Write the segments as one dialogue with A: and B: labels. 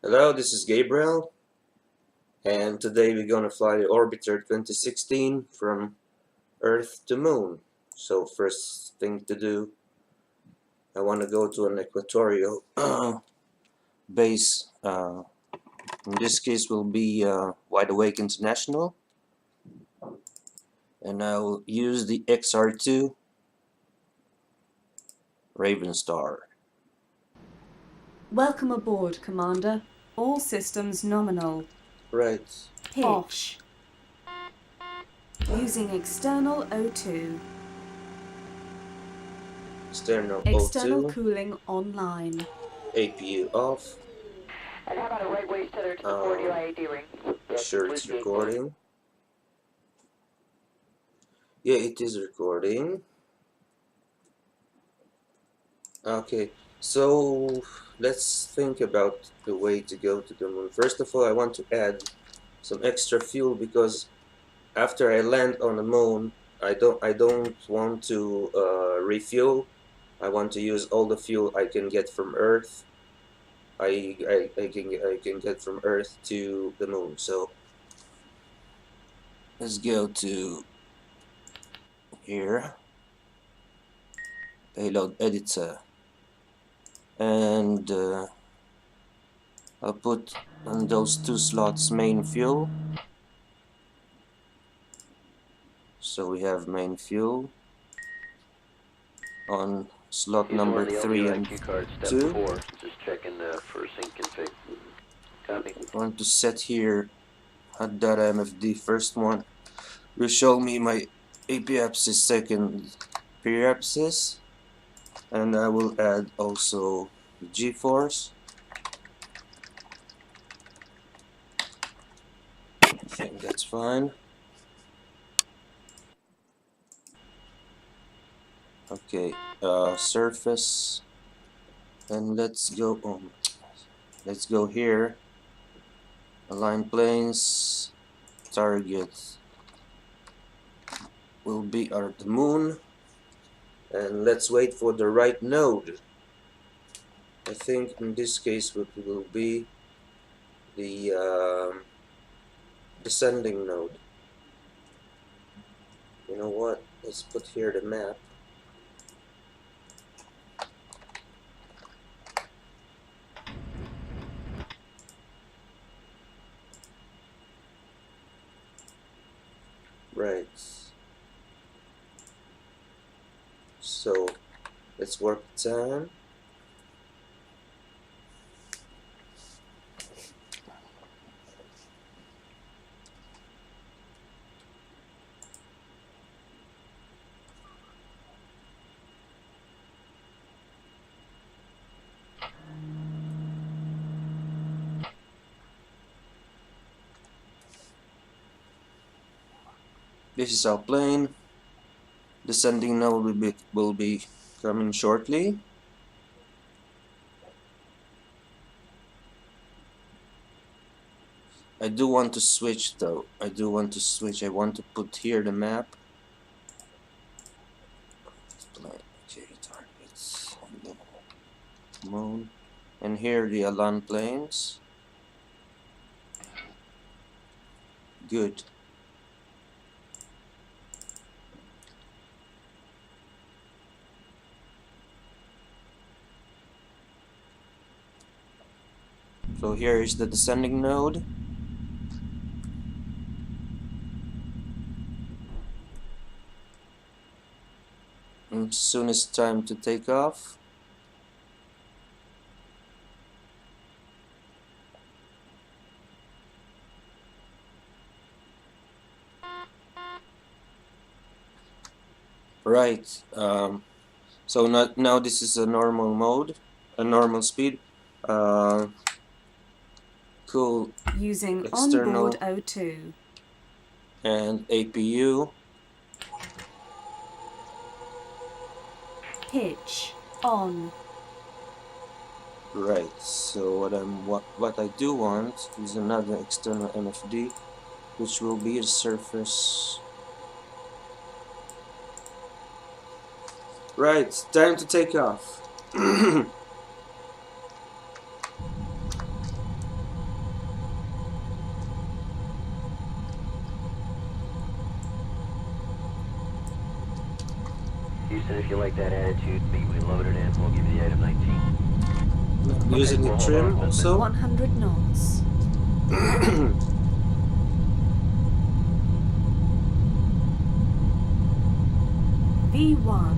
A: Hello, this is Gabriel, and today we're gonna fly the Orbiter 2016 from Earth to Moon. So first thing to do, I want to go to an equatorial base. In this case will be Wideawake International, and I'll use the XR2 Ravenstar.
B: Welcome aboard, Commander. All systems nominal.
A: Right.
B: Pitch. Using external O2.
A: External
B: External
A: O2.
B: cooling online.
A: APU off.
C: And how about a right way tether to the forward UID ring?
A: Sure it's recording. Yeah, it is recording. Okay, so let's think about the way to go to the moon. First of all, I want to add some extra fuel because after I land on the moon, I don't want to refuel. I want to use all the fuel I can get from Earth. I can get from Earth to the moon. So let's go to here, payload editor, and I'll put on those two slots main fuel. So we have main fuel on slot number 3 and 2.
D: Just checking for sync config. Copy.
A: I want to set here hot data MFD. First one will show me my apiapsis, second periapsis, and I will add also the G-force. I think that's fine. Okay, surface, and let's go here. Align planes. Target will be at the moon, and let's wait for the right node. I think in this case it will be the descending node. You know what? Let's put here the map. Right. So let's work time. This is our plane. Descending node will be coming shortly. I do want to switch though. I want to put here the map. Okay, targets on the moon. And here the Alan planes. Good. So here is the descending node. And soon it's time to take off. Right. So now this is a normal mode, a normal speed. Cool.
B: Using
A: External
B: onboard O2.
A: and APU.
B: Pitch on.
A: Right. So what I do want is another external MFD, which will be the surface. Right. Time to take off.
D: and if you like that attitude, we load it in. We'll give you the item 19.
A: Using the
D: we'll hold
A: trim
D: on a little
A: also.
B: 100 knots. V1.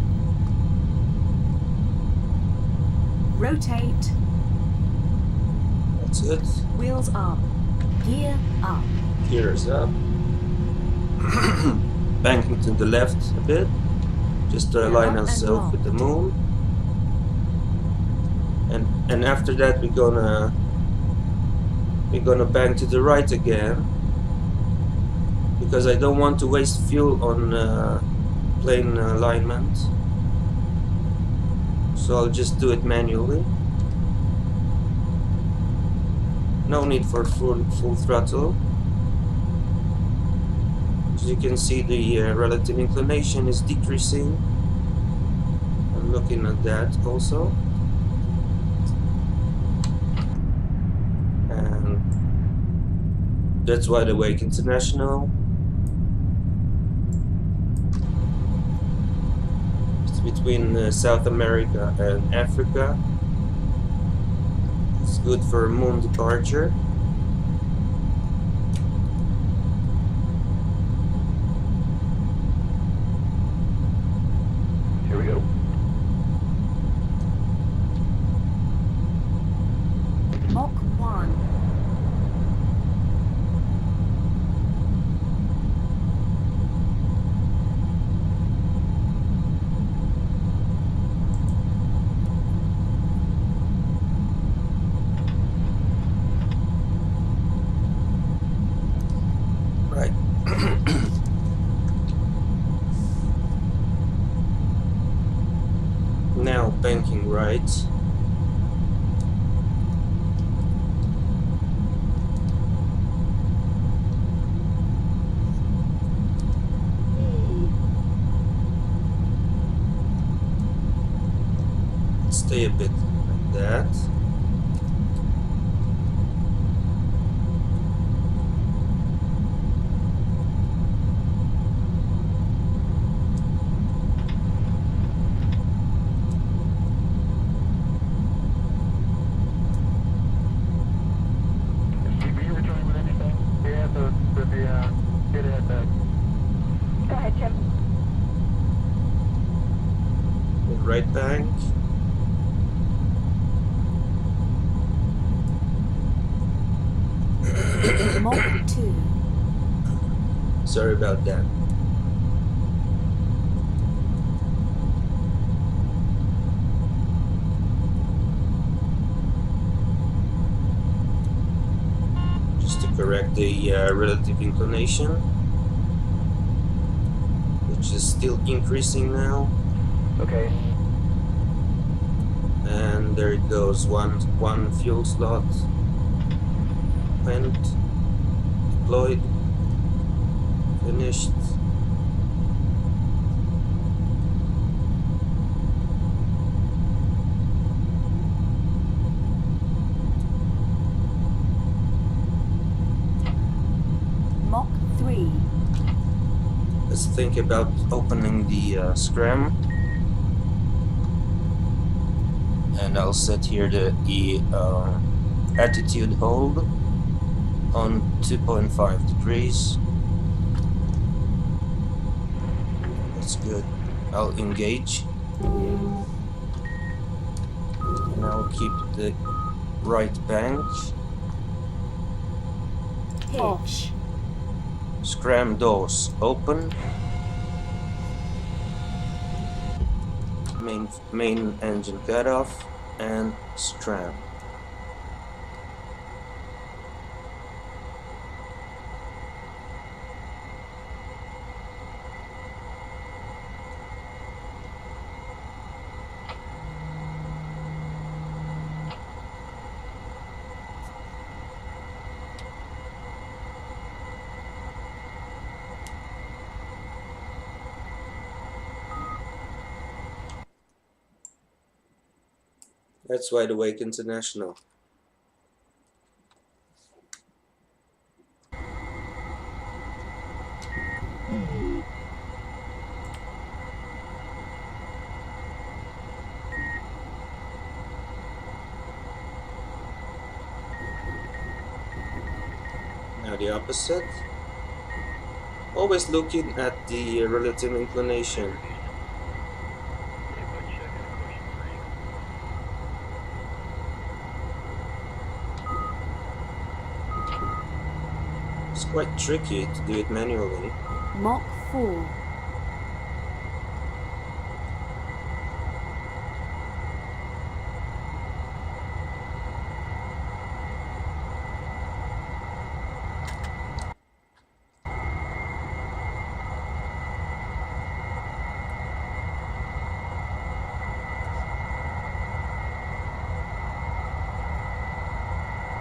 B: Rotate.
A: That's it.
B: Wheels up. Gear up.
A: Gears up. Banking to the left a bit, just to align
B: Lock and
A: ourselves
B: lock.
A: with the moon. And after that we're gonna bank to the right again, because I don't want to waste fuel on plane alignment. So I'll just do it manually. No need for full throttle. As you can see, the relative inclination is decreasing. I'm looking at that also. And that's Wideawake International. It's between South America and Africa. It's good for a moon departure.
D: Here we go.
B: Mach 1.
A: Right. Now banking right. Stay a bit like that.
C: Go ahead, Jim.
A: Right bank.
B: Mach 2.
A: Sorry about that. Just to correct the relative inclination, which is still increasing now.
D: Okay.
A: And there it goes, one fuel slot went, deployed, finished.
B: Mach 3.
A: Let's think about opening the scram. And I'll set here the attitude hold on 2.5 degrees. That's good. I'll engage. And I'll keep the right bank.
B: Hitch.
A: Scram doors open. Main engine cut off and scram. That's Wideawake International. the opposite. Always looking at the relative inclination. It's quite tricky to do it manually.
B: Mach 4.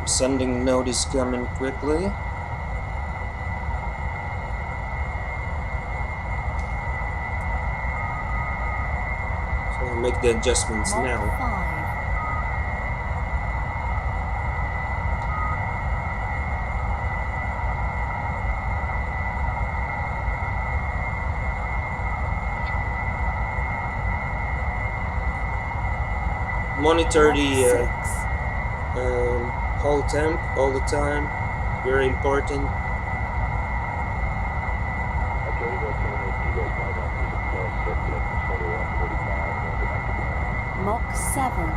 A: Sending note is coming quickly. So I'll make the adjustments
B: Mach
A: now.
B: 5.
A: Monitor
B: Mach
A: the
B: 6.
A: hull temp all the time. Very important.
B: Mach 7.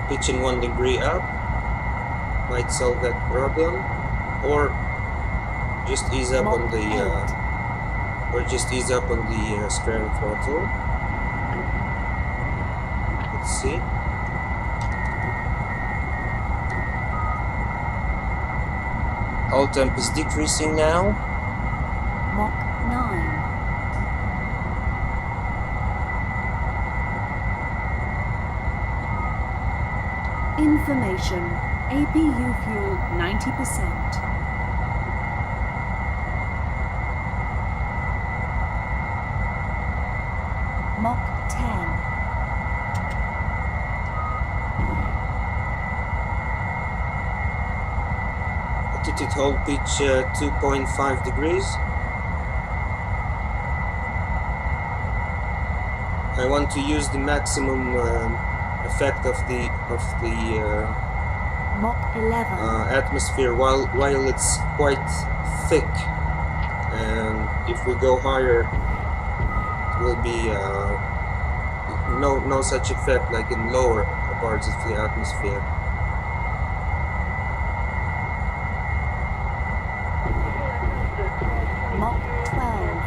A: Pitching 1 degree up might solve that problem, or just ease up on
B: Mach
A: the
B: 8.
A: scram throttle. Let's see. Hull temp is decreasing now.
B: Mach 9. Information. APU fuel 90%. Mach 10.
A: Altitude hold pitch 2.5 degrees. I want to use the maximum effect of the
B: Mach 11.
A: atmosphere while it's quite thick, and if we go higher it will be no such effect like in lower parts of the atmosphere.
B: Mach 12.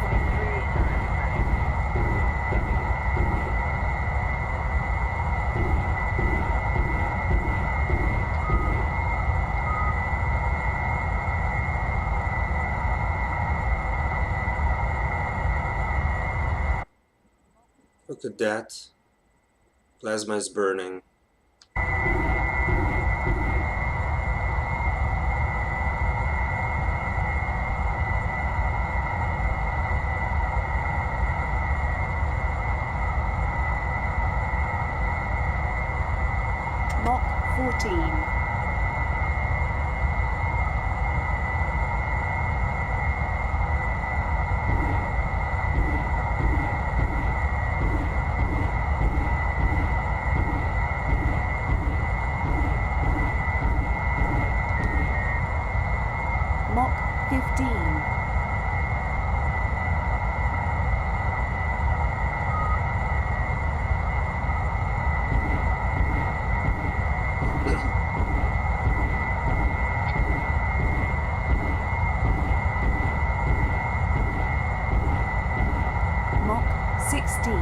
A: Look at that. Plasma is burning.
B: Mach 14. Mach 15. Mach 16.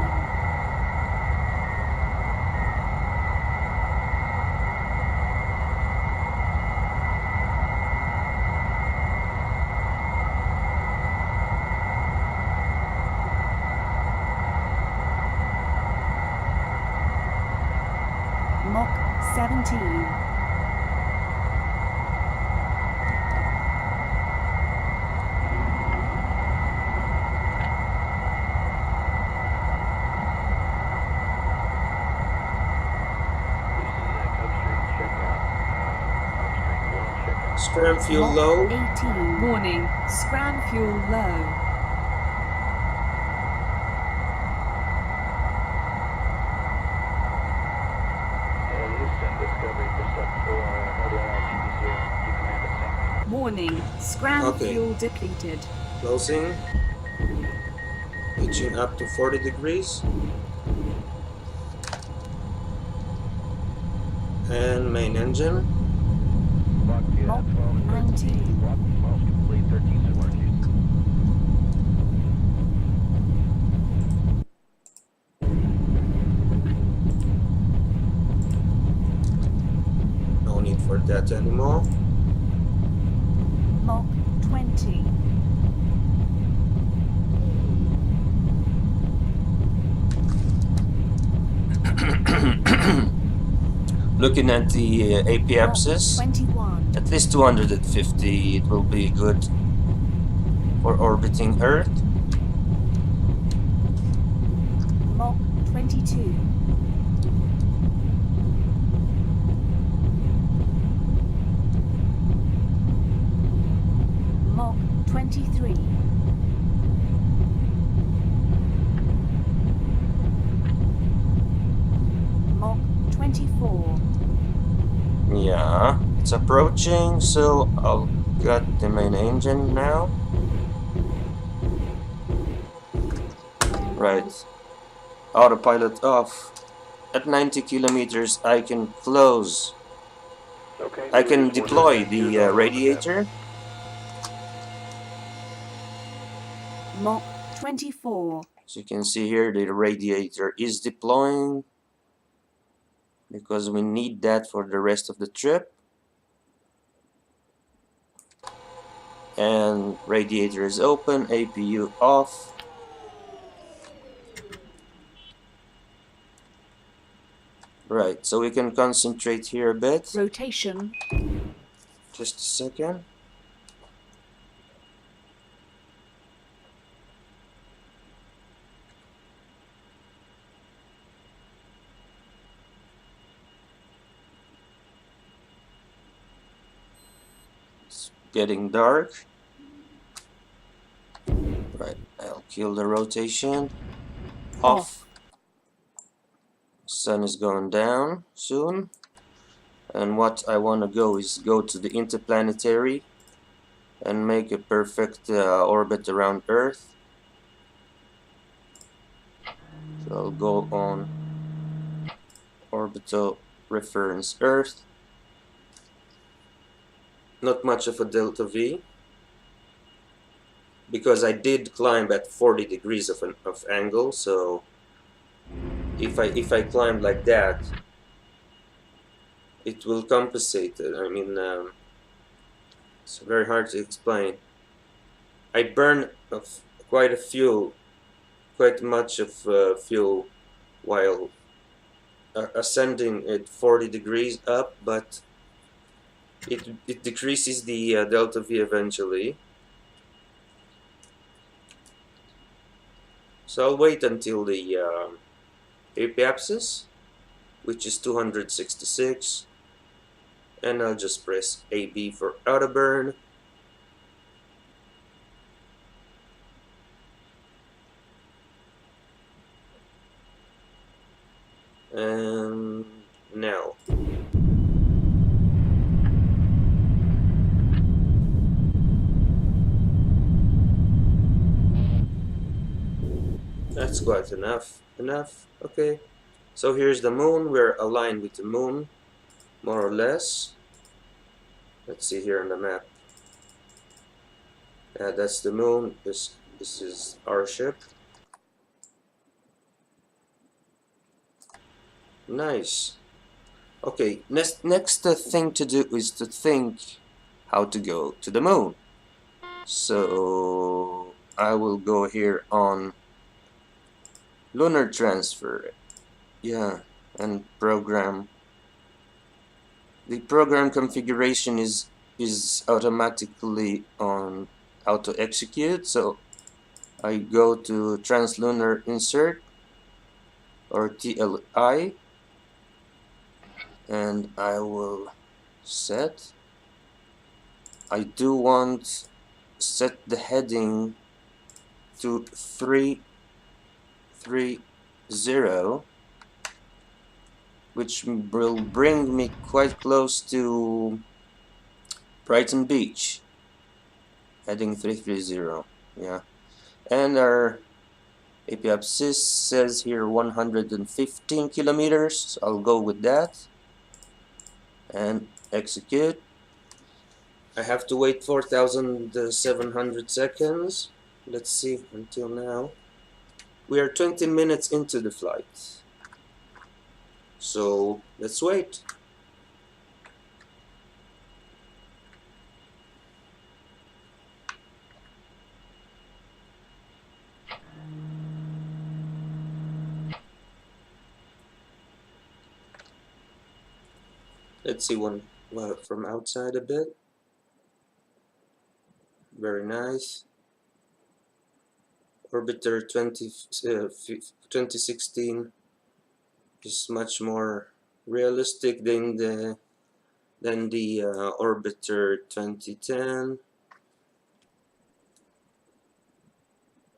B: Mach 17.
A: Scram fuel
B: Mach
A: low.
B: 18. Warning. Scram fuel low. Warning, scram
A: Okay.
B: fuel depleted.
A: Closing. Pitching up to 40 degrees. And main engine.
D: Block,
B: Mach
D: 12 and 13.
B: 19.
D: Block, 12 complete, 13 similar to.
A: No need for that anymore.
B: Mach 20.
A: Looking at the AP
B: Mach
A: axis,
B: 21.
A: at least 250 it will be good for orbiting Earth.
B: Mach 22. Mach 23. Mach 24.
A: Yeah, it's approaching, so I'll get the main engine now. Right. Autopilot off. At 90 kilometers I can close.
D: Okay.
A: I can deploy the radiator.
B: Mach 24.
A: As you can see here, the radiator is deploying because we need that for the rest of the trip. And radiator is open, APU off. Right, so we can concentrate here a bit.
B: Rotation.
A: Just a second. It's getting dark. Right, I'll kill the rotation. Off. Sun is going down soon. And what I want to go is go to the Interplanetary and make a perfect orbit around Earth. So I'll go on orbital reference Earth. Not much of a delta V, because I did climb at 40 degrees of angle, so if I climb like that, it will compensate it. I mean, it's very hard to explain. I burn quite much of fuel while ascending at 40 degrees up, but it decreases the delta V eventually. So I'll wait until the apex, which is 266, and I'll just press AB for auto burn. And now. That's quite enough. Okay. So here's the moon. We're aligned with the moon, more or less. Let's see here on the map. That's the moon. This is our ship. Nice. Okay, next thing to do is to think how to go to the moon. So I will go here on lunar transfer. Yeah, and program. The program configuration is automatically on auto execute, so I go to translunar insert or TLI, and I will set. I do want set the heading to 330, which will bring me quite close to Brighton Beach. Heading 330. Yeah. And our APAPSIS says here 115 kilometers. So I'll go with that. And execute. I have to wait 4,700 seconds. Let's see until now. We are 20 minutes into the flight. So let's wait. Let's see one from outside a bit. Very nice. Orbiter 2016 is much more realistic than the Orbiter 2010.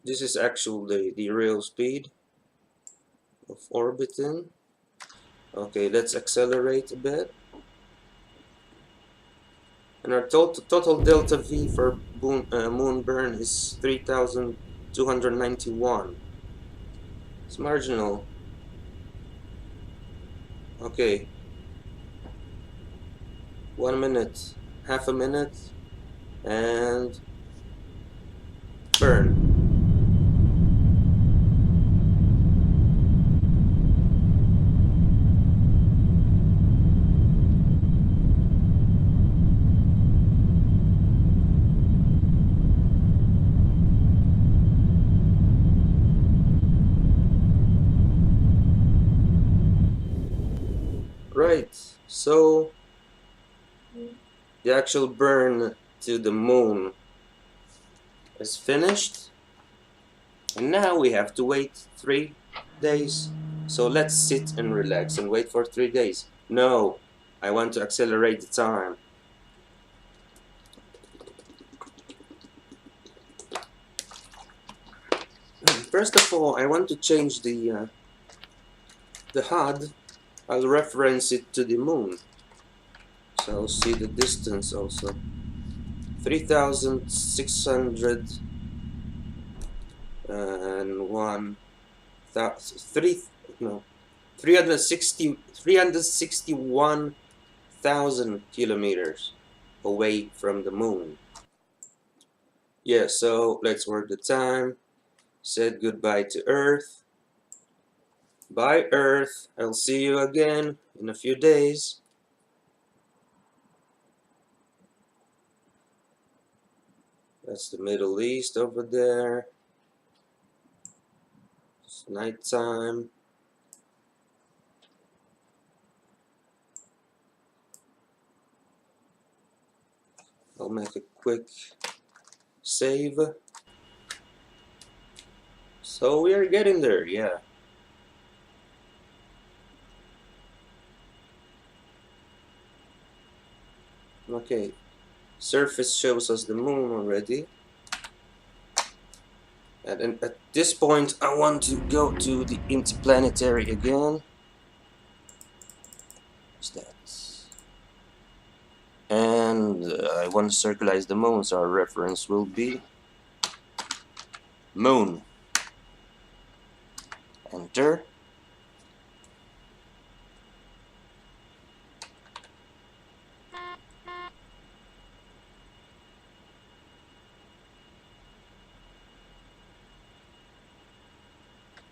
A: This is actually the real speed of orbiting. Okay, let's accelerate a bit. And our total delta V for moon burn is 3,291. It's marginal. Okay. 1 minute, half a minute, and burn. Right, so the actual burn to the moon is finished, and now we have to wait 3 days. So let's sit and relax and wait for 3 days. No, I want to accelerate the time. First of all, I want to change the HUD. I'll reference it to the moon, so I'll see the distance also. 3,600 and 361,000 kilometers away from the moon. Yeah, so let's work the time. Said goodbye to Earth. Bye Earth, I'll see you again in a few days. That's the Middle East over there. It's nighttime. I'll make a quick save. So we are getting there, yeah. Okay, surface shows us the moon already. And at this point I want to go to the Interplanetary again. What's that? And I want to circularize the moon, so our reference will be moon. Enter.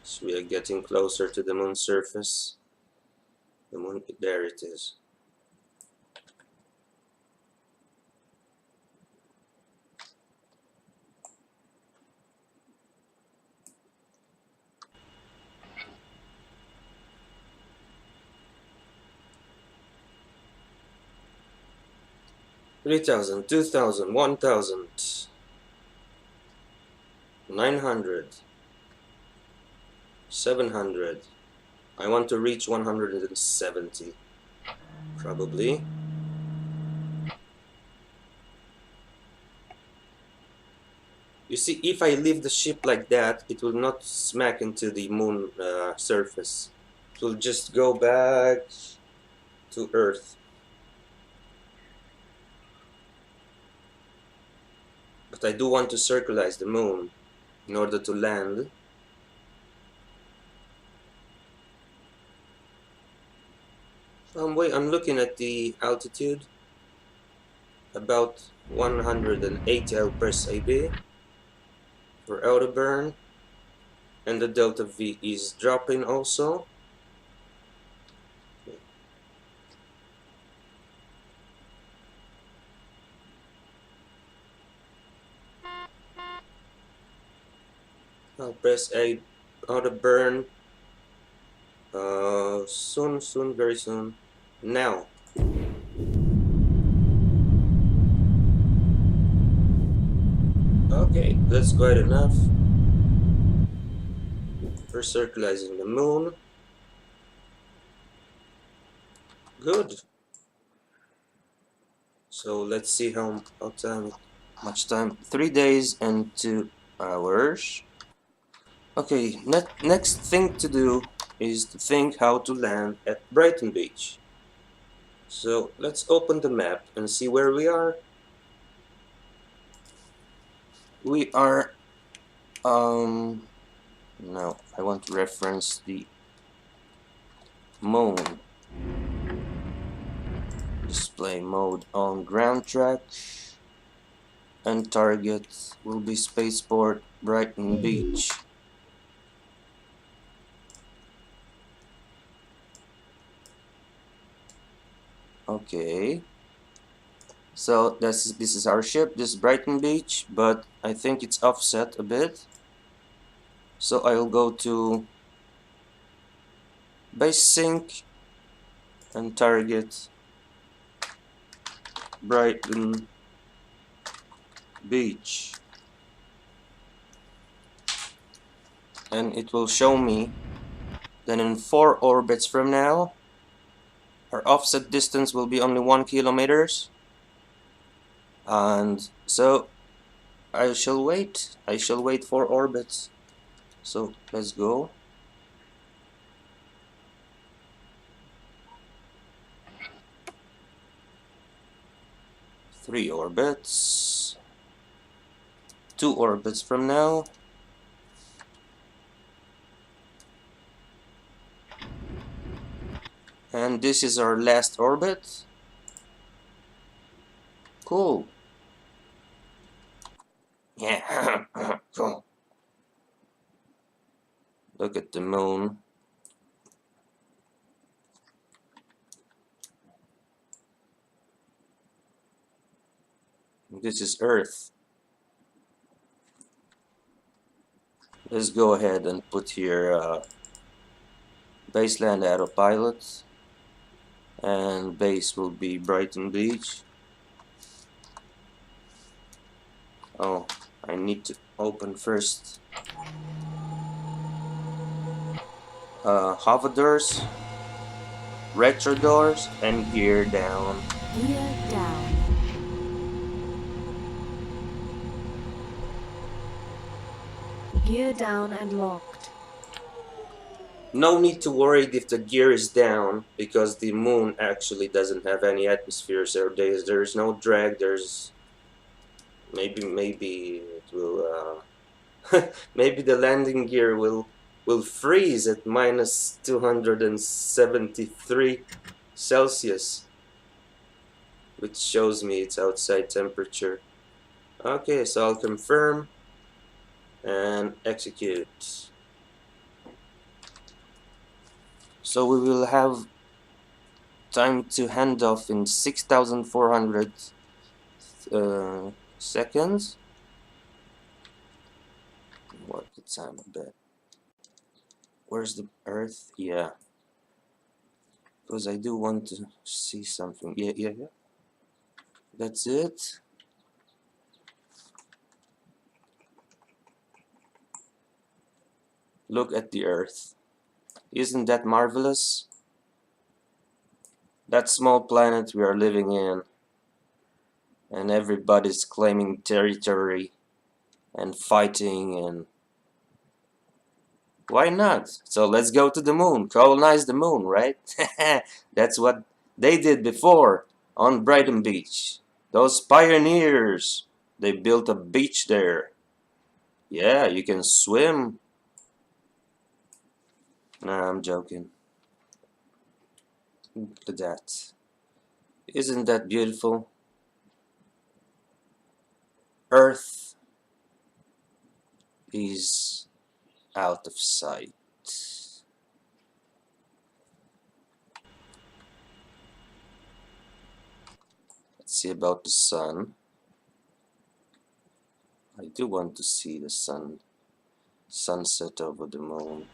A: So we are getting closer to the moon's surface. The moon, there it is. $3,000, $2,000, $1,000, $900, $700. I want to reach 170, probably. You see, if I leave the ship like that, it will not smack into the moon surface. It will just go back to Earth. But I do want to circularize the moon in order to land. I'm looking at the altitude, about 180 lbs AB for outer burn, and the delta V is dropping also. I'll press A outer burn soon, very soon. Now. Okay, that's quite enough for circularizing the moon. Good. So let's see how much time. 3 days and 2 hours. Okay, next thing to do is to think how to land at Brighton Beach. So let's open the map and see where we are. We are no, I want to reference the moon. Display mode on ground track, and target will be spaceport Brighton Beach. Okay, so this is our ship. This is Brighton Beach, but I think it's offset a bit. So I'll go to base sync and target Brighton Beach, and it will show me then in 4 orbits from now our offset distance will be only 1 kilometers, and so I shall wait 4 orbits. So let's go. Three orbits. 2 orbits from now. And this is our last orbit. Cool. Yeah. Cool. Look at the moon. This is Earth. Let's go ahead and put here baseland autopilot, and base will be Brighton Beach. Oh, I need to open first hover doors, retro doors, and gear down.
B: Gear down. Gear down and locked.
A: No need to worry if the gear is down, because the moon actually doesn't have any atmosphere, so there's no drag. There's maybe it will maybe the landing gear will freeze at minus 273 Celsius, which shows me it's outside temperature. Okay, so I'll confirm and execute. So we will have time to hand off in 6,400 seconds. What the time a bit? Where's the Earth? Yeah, because I do want to see something. Yeah. That's it. Look at the Earth. Isn't that marvelous? That small planet we are living in, and everybody's claiming territory and fighting, and why not? So let's go to the moon, colonize the moon, right? That's what they did before on Brighton Beach. Those pioneers. They built a beach there. Yeah, you can swim. Nah, I'm joking. Look at that. Isn't that beautiful? Earth is out of sight. Let's see about the sun. I do want to see the sunset over the moon.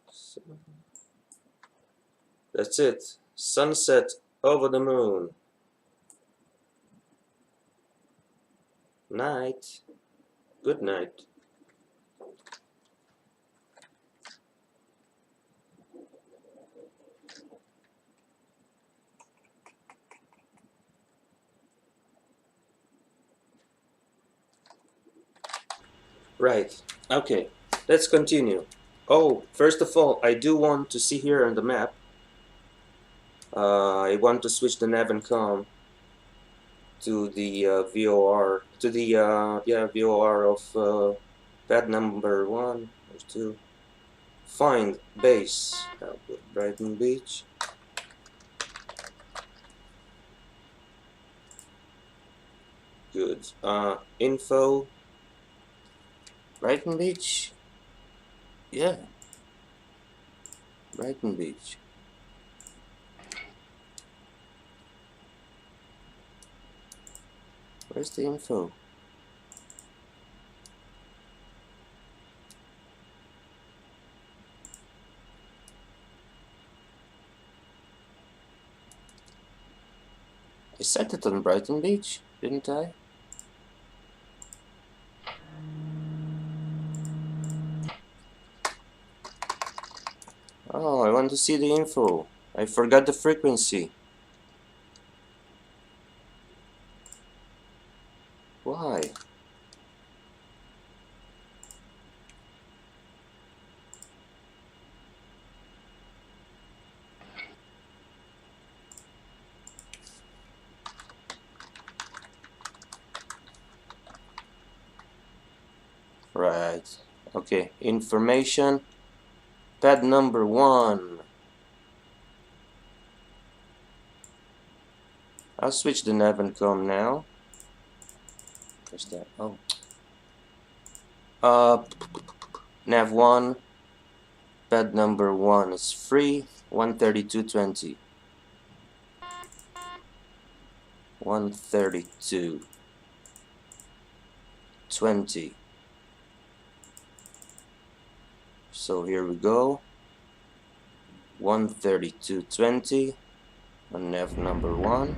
A: So, that's it. Sunset over the moon. Night. Good night. Right. Okay. Let's continue. Oh, first of all, I do want to see here on the map. I want to switch the nav and comm to the VOR, to the VOR of pad number 1 or 2. Find base. I'll put Brighton Beach. Good. Info. Brighton Beach. Yeah. Brighton Beach. Where's the info? I set it on Brighton Beach, didn't I? Oh, I want to see the info. I forgot the frequency. Why? Right. Okay. Information. Pad number 1. I'll switch the nav and comm now. Where's that? Oh. Nav 1. Pad number 1 is free. 132.20. 132.20. So here we go. 132.20 on nav number 1.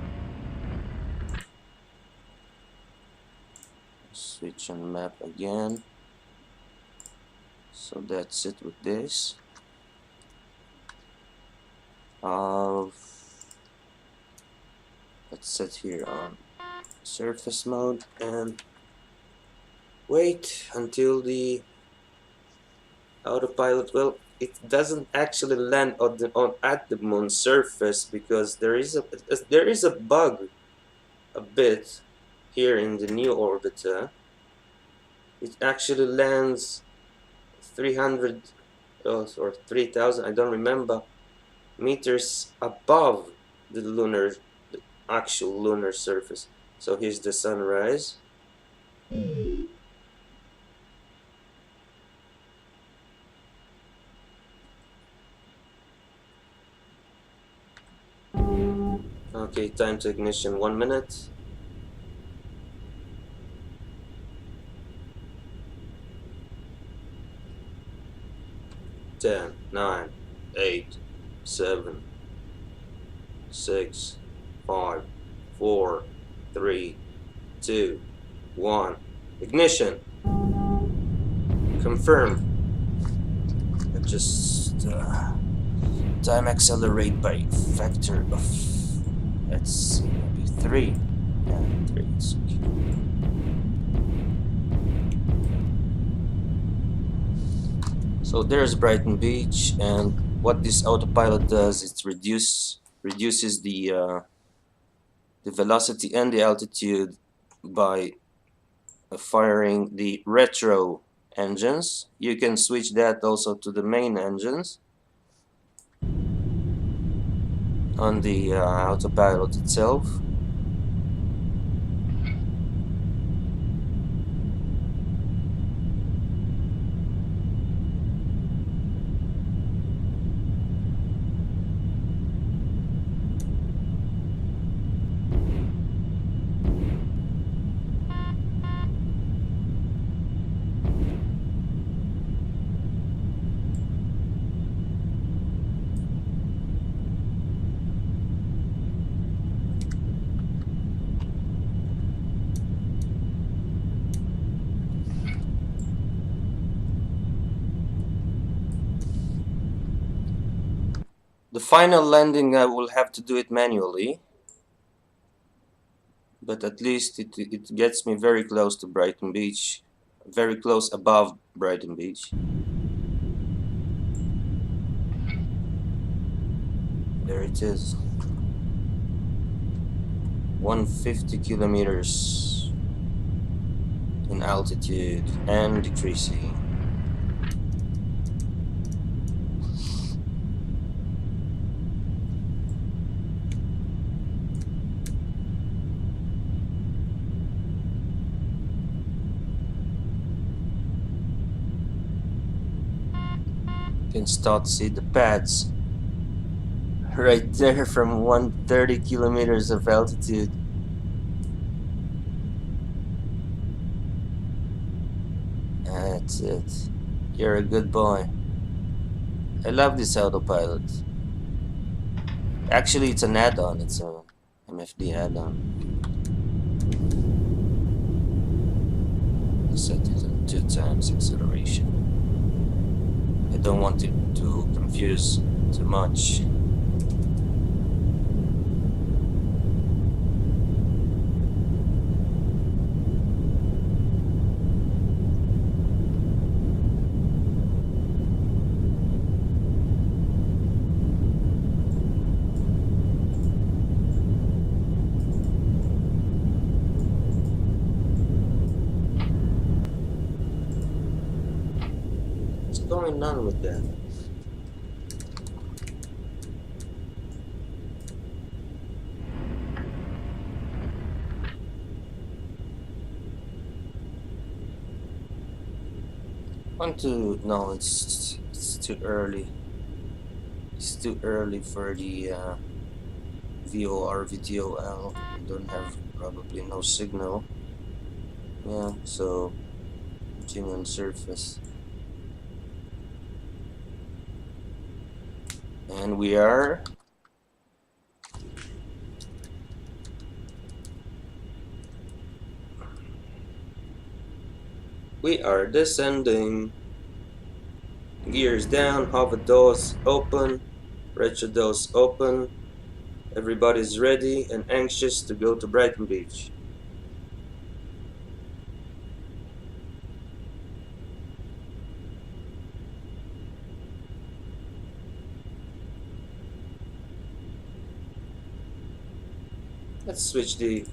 A: Switch on map again. So that's it with this. Let's set here on surface mode and wait until the autopilot. Well, it doesn't actually land at the moon's surface because there is a bug a bit here in the new orbiter. It actually lands 300 or 3,000, I don't remember, meters above the actual lunar surface. So here's the sunrise. Okay, time to ignition 1 minute. Ten, 9, 8, 7, 6, 5, 4, 3, 2, 1. Ignition. Confirm. Just time accelerate by factor of, let's see, maybe 3. Yeah, 3. It's okay. So there's Brighton Beach, and what this autopilot does is reduces the velocity and the altitude by firing the retro engines. You can switch that also to the main engines on the autopilot itself. The final landing, I will have to do it manually, but at least it gets me very close to Brighton Beach, very close above Brighton Beach. There it is. 150 kilometers in altitude and decreasing. You can start to see the pads right there from 130 kilometers of altitude. That's it. You're a good boy. I love this autopilot. Actually, it's an add-on. It's a MFD add-on. The set is on 2 times acceleration. I don't want it to confuse too much. What's going on with that? No, it's too early. It's too early for the VOR VTOL. I don't have probably no signal. Yeah, so continue on surface. And we are descending. Gears down, hover doors open, retro doors open. Everybody's ready and anxious to go to Brighton Beach. Let's switch the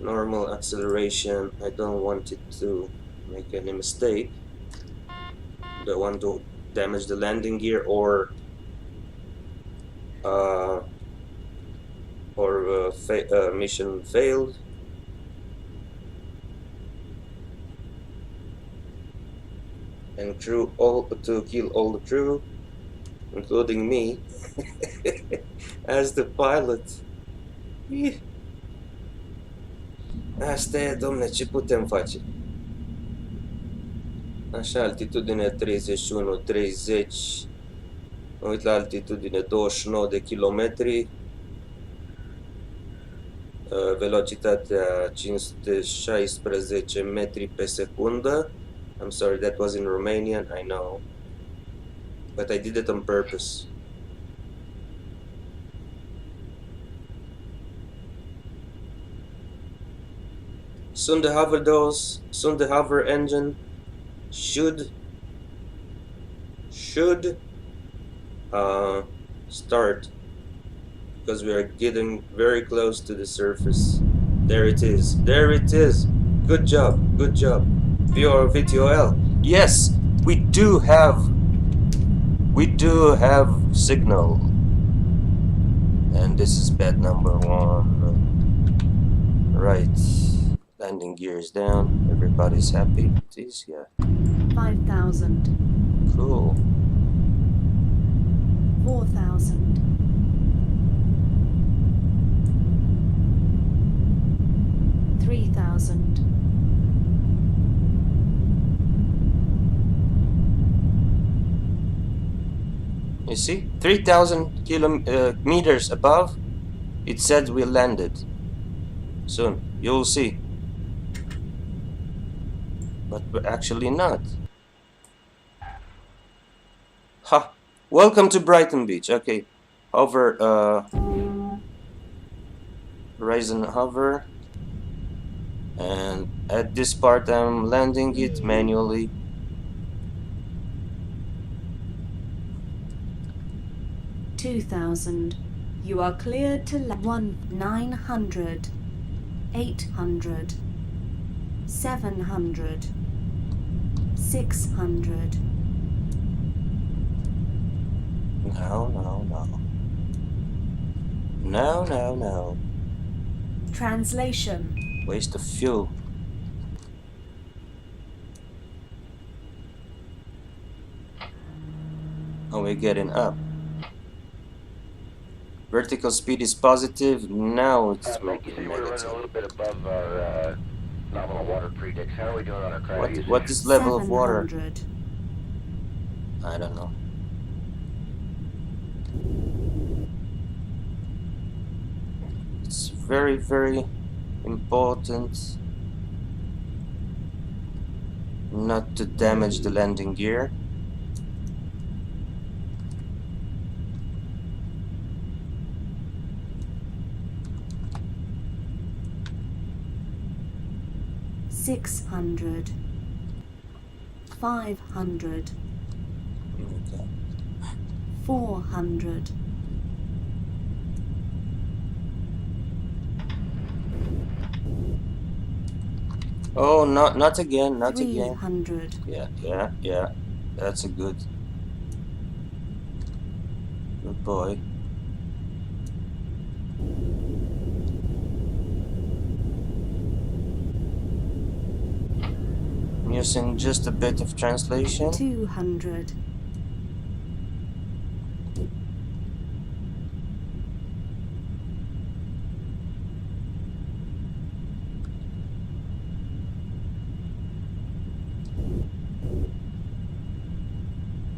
A: normal acceleration. I don't want it to make any mistake. Don't want to damage the landing gear or mission failed. And crew to kill all the crew, including me, as the pilot. Asta e, domne, ce putem face? Așa, altitudine 31-30. Mă uit la altitudine 29 de kilometri. Velocitatea 516 metri pe secundă. I'm sorry, that was in Romanian, I know. But I did it on purpose. Soon the hover engine should should start, because we are getting very close to the surface. There it is. There it is. Good job. Good job. VTOL. Yes, we do have signal. And this is bed number 1. Right. Landing gear is down. Everybody's happy. It is, yeah.
B: 5,000.
A: Cool.
B: 4,000. 3,000.
A: 'You see? 3,000 meters above, it said we landed. Soon, you'll see. But we're actually not. Ha! Welcome to Brighton Beach. Okay. Hover, Horizon hover. And at this part I'm landing it manually.
B: $2,000. You are cleared to 900, 800, 700, 600.
A: No.
B: Translation.
A: Waste of fuel. Oh, we're getting up. Vertical speed is positive. Now it's
D: Mike, you
A: moving
D: see we're running a
A: negative.
D: little bit above our nominal water predicts. How are we doing on our cryo usage?
A: What is level of water?
B: 700.
A: I don't know. It's very, very important not to damage the landing gear.
B: $600, 500,
A: Okay.
B: 400.
A: Oh, not again, not again.
B: 300.
A: Yeah. That's a good boy. I'm using just a bit of translation.
B: 200.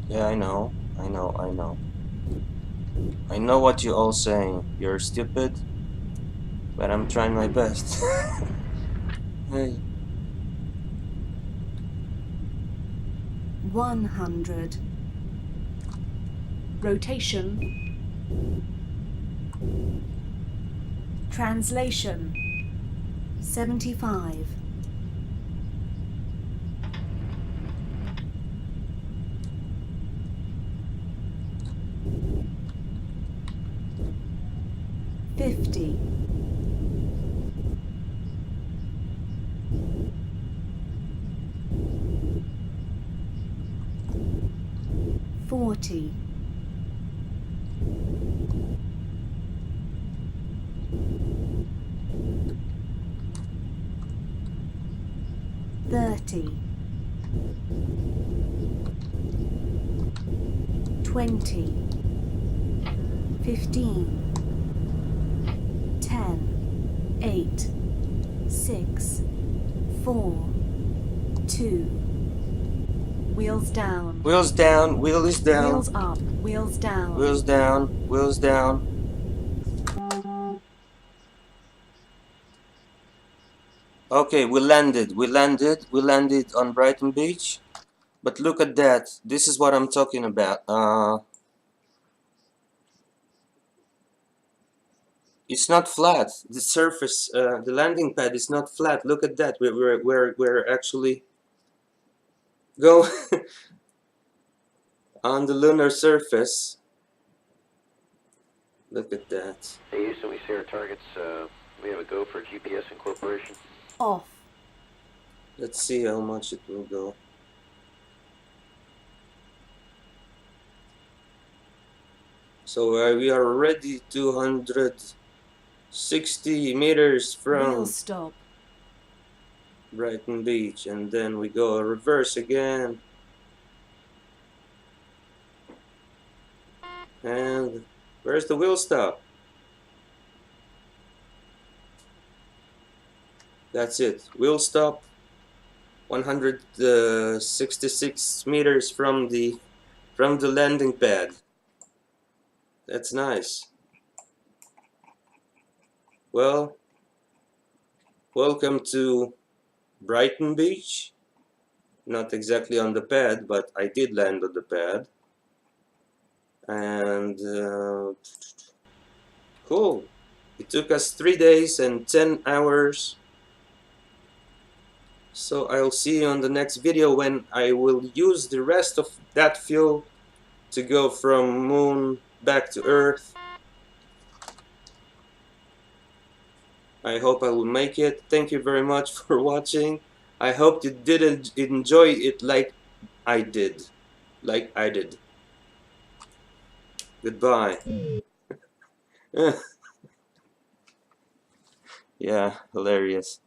A: Yeah, I know. I know what you're all saying. You're stupid, but I'm trying my best. Hey.
B: 100. Rotation. Translation. 75. $50. 40. 30. 20. 15. 10. 8. 6. 4. 2. Wheels down.
A: Wheels down, wheel is down.
B: Wheels up. Wheels down.
A: Wheels down, wheels down. Okay, we landed on Brighton Beach. But look at that. This is what I'm talking about. It's not flat. The surface, the landing pad is not flat. Look at that. We're actually go. on the lunar surface. Look at that.
D: Hey Houston, we see our targets. We have a go for GPS incorporation.
B: Off.
A: Let's see how much it will go. So we are already 260 meters
B: Wheel
A: from
B: stop.
A: Brighton Beach, and then we go reverse again. And where's the wheel stop? That's it. Wheel stop 166 meters from the landing pad. That's nice. Well, welcome to Brighton Beach. Not exactly on the pad, but I did land on the pad. And cool. It took us 3 days and 10 hours. So I'll see you on the next video when I will use the rest of that fuel to go from moon back to Earth. I hope I will make it. Thank you very much for watching. I hope you did enjoy it like I did. Goodbye. Yeah, hilarious.